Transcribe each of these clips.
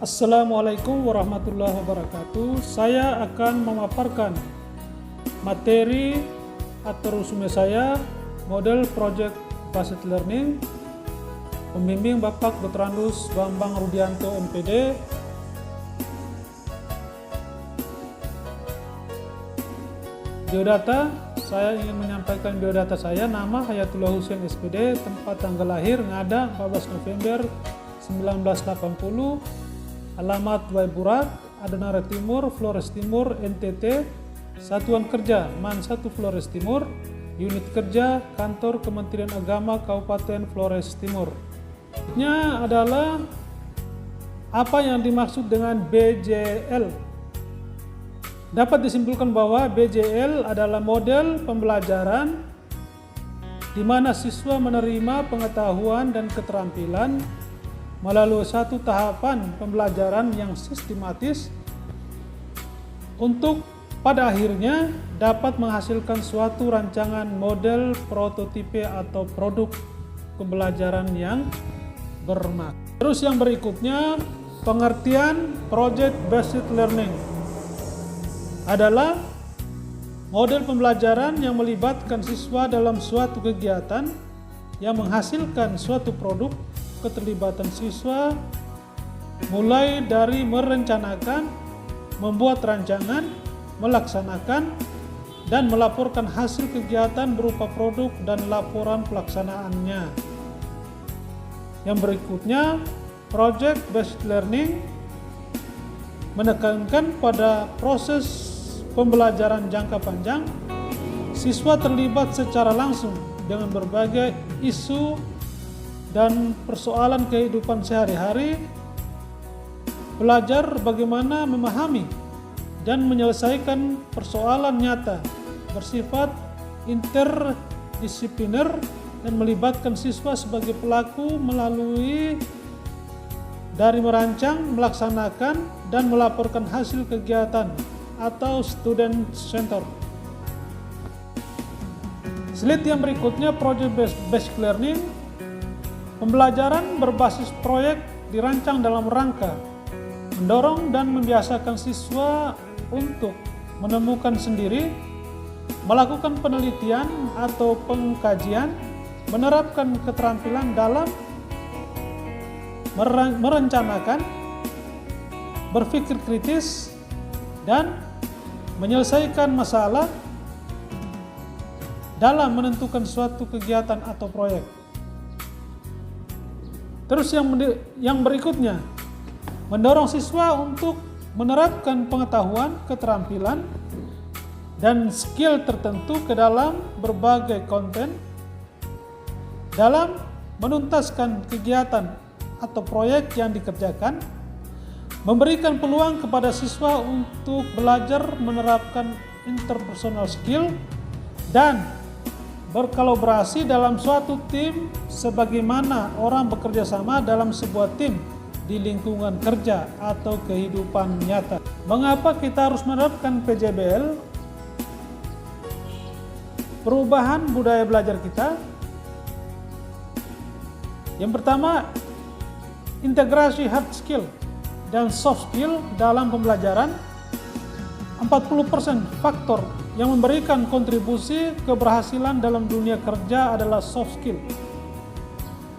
Assalamualaikum warahmatullahi wabarakatuh. Saya akan memaparkan materi atau resume saya, model project based learning, pembimbing Bapak Dr. Andus Bambang Rudianto MPD. Biodata, saya ingin menyampaikan biodata saya, nama Hayatullah Hussein SPD, tempat tanggal lahir Ngada 14 November 1980, alamat Waiburak, Adonara Timur, Flores Timur, NTT, Satuan Kerja MAN 1 Flores Timur, Unit Kerja Kantor Kementerian Agama Kabupaten Flores Timur. Ini adalah apa yang dimaksud dengan BJL. Dapat disimpulkan bahwa BJL adalah model pembelajaran di mana siswa menerima pengetahuan dan keterampilan melalui satu tahapan pembelajaran yang sistematis untuk pada akhirnya dapat menghasilkan suatu rancangan model prototipe atau produk pembelajaran yang bermakna. Terus yang berikutnya, pengertian project based learning adalah model pembelajaran yang melibatkan siswa dalam suatu kegiatan yang menghasilkan suatu produk. Keterlibatan siswa mulai dari merencanakan, membuat rancangan, melaksanakan, dan melaporkan hasil kegiatan berupa produk dan laporan pelaksanaannya. Yang berikutnya, project based learning menekankan pada proses pembelajaran jangka panjang. Siswa terlibat secara langsung dengan berbagai isu dan persoalan kehidupan sehari-hari, belajar bagaimana memahami dan menyelesaikan persoalan nyata, bersifat interdisipliner dan melibatkan siswa sebagai pelaku melalui dari merancang, melaksanakan, dan melaporkan hasil kegiatan atau student center. Slide yang berikutnya, project based learning. Pembelajaran berbasis proyek dirancang dalam rangka mendorong dan membiasakan siswa untuk menemukan sendiri, melakukan penelitian atau pengkajian, menerapkan keterampilan dalam merencanakan, berpikir kritis, dan menyelesaikan masalah dalam menentukan suatu kegiatan atau proyek. Terus yang berikutnya, mendorong siswa untuk menerapkan pengetahuan, keterampilan, dan skill tertentu ke dalam berbagai konten dalam menuntaskan kegiatan atau proyek yang dikerjakan, memberikan peluang kepada siswa untuk belajar menerapkan interpersonal skill dan berkolaborasi dalam suatu tim sebagaimana orang bekerja sama dalam sebuah tim di lingkungan kerja atau kehidupan nyata. Mengapa kita harus menerapkan PJBL? Perubahan budaya belajar kita. Yang pertama, integrasi hard skill dan soft skill dalam pembelajaran. 40% faktor yang memberikan kontribusi keberhasilan dalam dunia kerja adalah soft skill.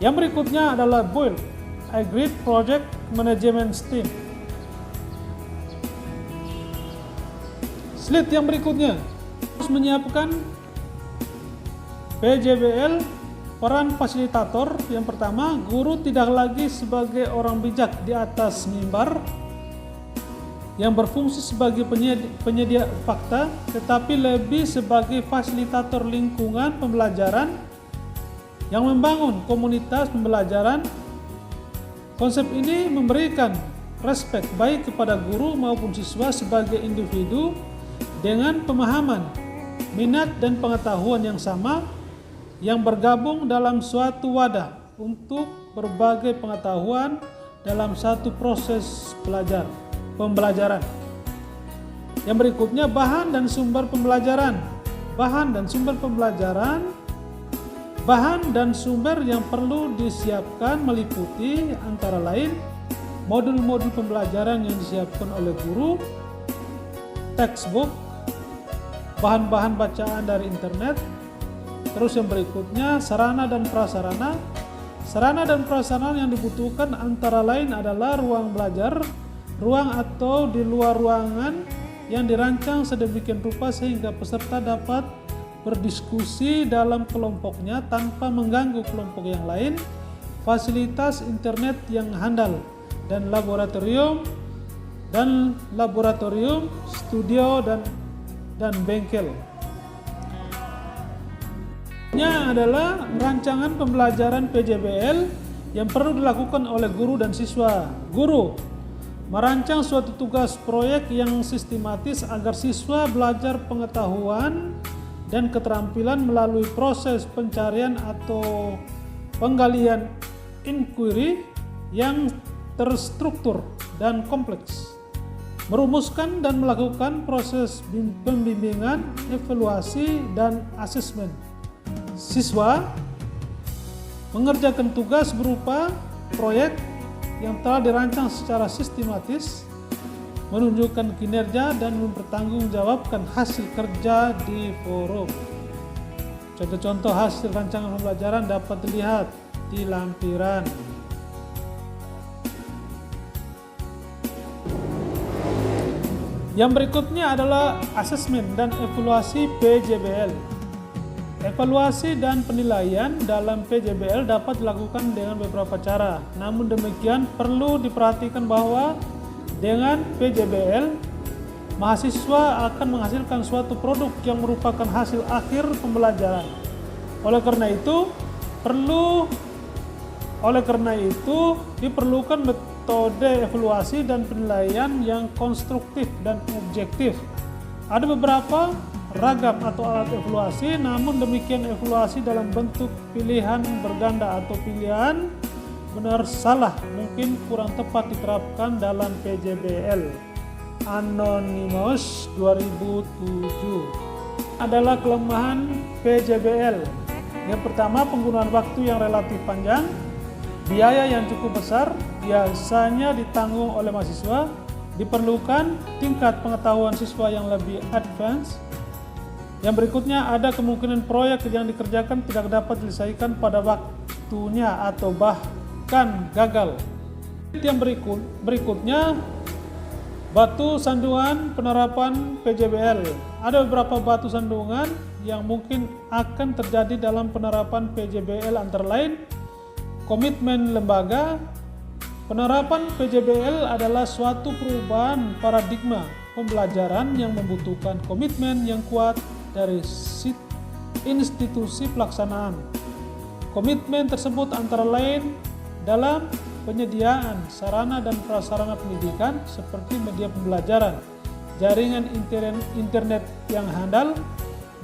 Yang berikutnya adalah BOIL, Agreed Project Management Team. Slide yang berikutnya, harus menyiapkan PJBL, peran fasilitator. Yang pertama, guru tidak lagi sebagai orang bijak di atas mimbar yang berfungsi sebagai penyedia fakta, tetapi lebih sebagai fasilitator lingkungan pembelajaran yang membangun komunitas pembelajaran. Konsep ini memberikan respek baik kepada guru maupun siswa sebagai individu dengan pemahaman, minat, dan pengetahuan yang sama yang bergabung dalam suatu wadah untuk berbagai pengetahuan dalam satu proses pembelajaran. Yang berikutnya, bahan dan sumber pembelajaran. Bahan dan sumber yang perlu disiapkan meliputi antara lain modul-modul pembelajaran yang disiapkan oleh guru, textbook, bahan-bahan bacaan dari internet. Terus yang berikutnya sarana dan prasarana. Sarana dan prasarana yang dibutuhkan antara lain adalah ruang belajar, ruang atau di luar ruangan yang dirancang sedemikian rupa sehingga peserta dapat berdiskusi dalam kelompoknya tanpa mengganggu kelompok yang lain, fasilitas internet yang handal, dan laboratorium, studio dan bengkel. Ini adalah rancangan pembelajaran PJBL yang perlu dilakukan oleh guru dan siswa. Guru merancang suatu tugas proyek yang sistematis agar siswa belajar pengetahuan dan keterampilan melalui proses pencarian atau penggalian inquiry yang terstruktur dan kompleks. Merumuskan dan melakukan proses pembimbingan, evaluasi, dan asesmen. Siswa mengerjakan tugas berupa proyek yang telah dirancang secara sistematis, menunjukkan kinerja dan mempertanggungjawabkan hasil kerja di forum. Contoh-contoh hasil rancangan pembelajaran dapat dilihat di lampiran. Yang berikutnya adalah asesmen dan evaluasi PJBL. Evaluasi dan penilaian dalam PJBL dapat dilakukan dengan beberapa cara. Namun demikian perlu diperhatikan bahwa dengan PJBL, mahasiswa akan menghasilkan suatu produk yang merupakan hasil akhir pembelajaran. Oleh karena itu diperlukan metode evaluasi dan penilaian yang konstruktif dan objektif. Ada beberapa ragam atau alat evaluasi, namun demikian evaluasi dalam bentuk pilihan berganda atau pilihan benar salah mungkin kurang tepat diterapkan dalam PJBL. Anonymous 2007 adalah kelemahan PJBL. Yang pertama, penggunaan waktu yang relatif panjang, biaya yang cukup besar, biasanya ditanggung oleh mahasiswa, diperlukan tingkat pengetahuan siswa yang lebih advance. Yang berikutnya, ada kemungkinan proyek yang dikerjakan tidak dapat diselesaikan pada waktunya atau bahkan gagal. Yang berikutnya, batu sandungan penerapan PJBL. Ada beberapa batu sandungan yang mungkin akan terjadi dalam penerapan PJBL, antara lain komitmen lembaga. Penerapan PJBL adalah suatu perubahan paradigma pembelajaran yang membutuhkan komitmen yang kuat dari institusi pelaksanaan. Komitmen tersebut antara lain dalam penyediaan sarana dan prasarana pendidikan seperti media pembelajaran, jaringan internet yang handal,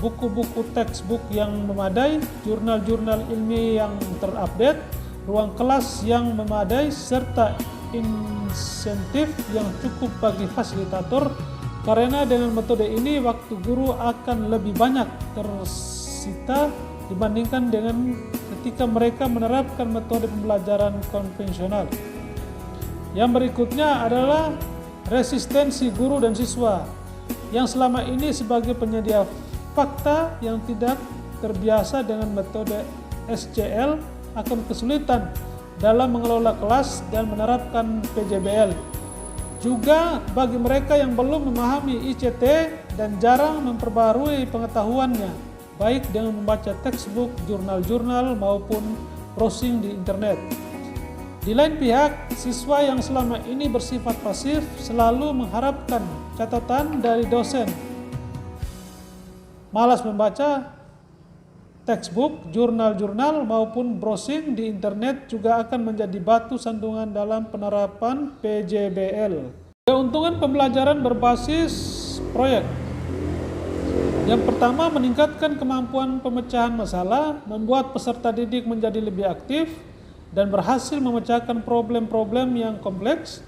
buku-buku textbook yang memadai, jurnal-jurnal ilmiah yang terupdate, ruang kelas yang memadai, serta insentif yang cukup bagi fasilitator. Karena dengan metode ini waktu guru akan lebih banyak tersita dibandingkan dengan ketika mereka menerapkan metode pembelajaran konvensional. Yang berikutnya adalah resistensi guru dan siswa yang selama ini sebagai penyedia fakta yang tidak terbiasa dengan metode SCL akan kesulitan dalam mengelola kelas dan menerapkan PJBL. Juga bagi mereka yang belum memahami ICT dan jarang memperbarui pengetahuannya, baik dengan membaca textbook, jurnal-jurnal maupun browsing di internet. Di lain pihak, siswa yang selama ini bersifat pasif selalu mengharapkan catatan dari dosen. Malas membaca textbook, jurnal-jurnal maupun browsing di internet juga akan menjadi batu sandungan dalam penerapan PJBL. Keuntungan pembelajaran berbasis proyek. Yang pertama, meningkatkan kemampuan pemecahan masalah, membuat peserta didik menjadi lebih aktif dan berhasil memecahkan problem-problem yang kompleks,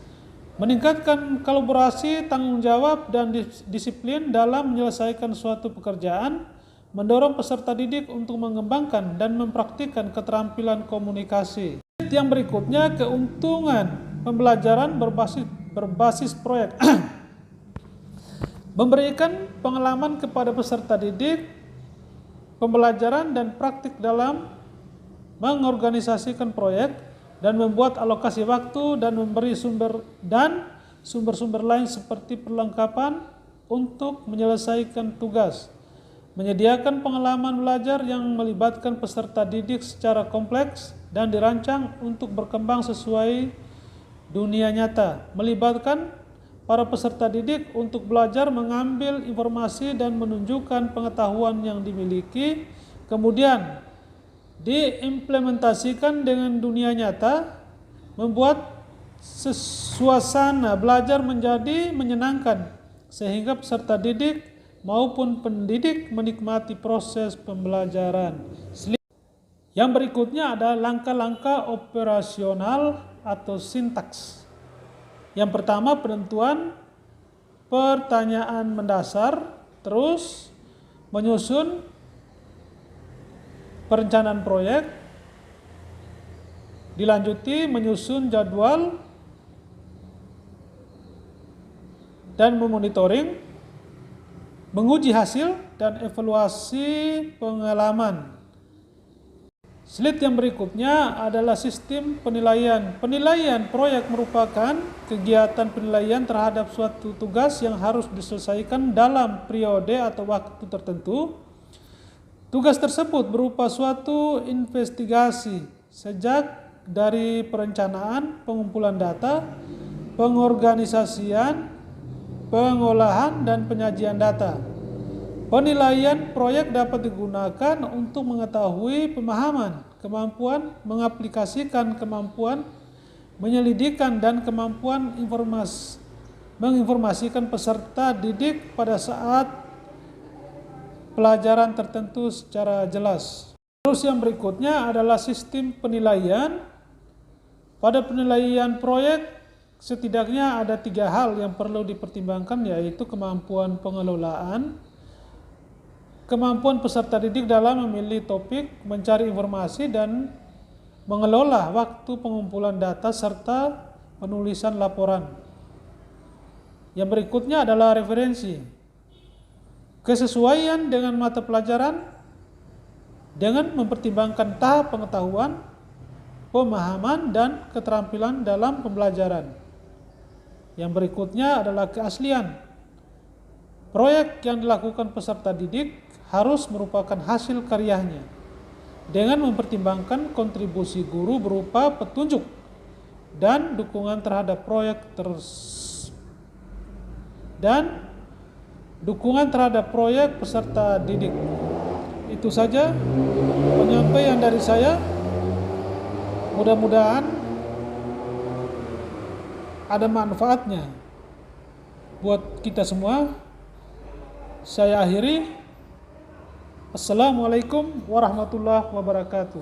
meningkatkan kolaborasi, tanggung jawab, dan disiplin dalam menyelesaikan suatu pekerjaan, mendorong peserta didik untuk mengembangkan dan mempraktikkan keterampilan komunikasi. Yang berikutnya, keuntungan pembelajaran berbasis proyek. Memberikan pengalaman kepada peserta didik, pembelajaran dan praktik dalam mengorganisasikan proyek dan membuat alokasi waktu dan memberi sumber-sumber lain seperti perlengkapan untuk menyelesaikan tugas. Menyediakan pengalaman belajar yang melibatkan peserta didik secara kompleks dan dirancang untuk berkembang sesuai dunia nyata. Melibatkan para peserta didik untuk belajar mengambil informasi dan menunjukkan pengetahuan yang dimiliki, kemudian diimplementasikan dengan dunia nyata, membuat suasana belajar menjadi menyenangkan sehingga peserta didik maupun pendidik menikmati proses pembelajaran. Yang berikutnya ada langkah-langkah operasional atau sintaks. Yang pertama, penentuan pertanyaan mendasar, terus menyusun perencanaan proyek, dilanjuti menyusun jadwal dan memonitoring, menguji hasil dan evaluasi pengalaman. Slide yang berikutnya adalah sistem penilaian. Penilaian proyek merupakan kegiatan penilaian terhadap suatu tugas yang harus diselesaikan dalam periode atau waktu tertentu. Tugas tersebut berupa suatu investigasi sejak dari perencanaan, pengumpulan data, pengorganisasian, pengolahan, dan penyajian data. Penilaian proyek dapat digunakan untuk mengetahui pemahaman, kemampuan mengaplikasikan, kemampuan menyelidikkan, dan kemampuan menginformasikan peserta didik pada saat pelajaran tertentu secara jelas. Terus yang berikutnya adalah sistem penilaian. Pada penilaian proyek setidaknya ada 3 hal yang perlu dipertimbangkan, yaitu kemampuan pengelolaan, kemampuan peserta didik dalam memilih topik, mencari informasi, dan mengelola waktu pengumpulan data serta penulisan laporan. Yang berikutnya adalah referensi. Kesesuaian dengan mata pelajaran dengan mempertimbangkan tahap pengetahuan, pemahaman, dan keterampilan dalam pembelajaran. Yang berikutnya adalah keaslian. Proyek yang dilakukan peserta didik harus merupakan hasil karyanya dengan mempertimbangkan kontribusi guru berupa petunjuk dan dukungan terhadap proyek peserta didik. Itu saja penyampaian dari saya. Mudah-mudahan ada manfaatnya buat kita semua. Saya akhiri. Assalamualaikum warahmatullahi wabarakatuh.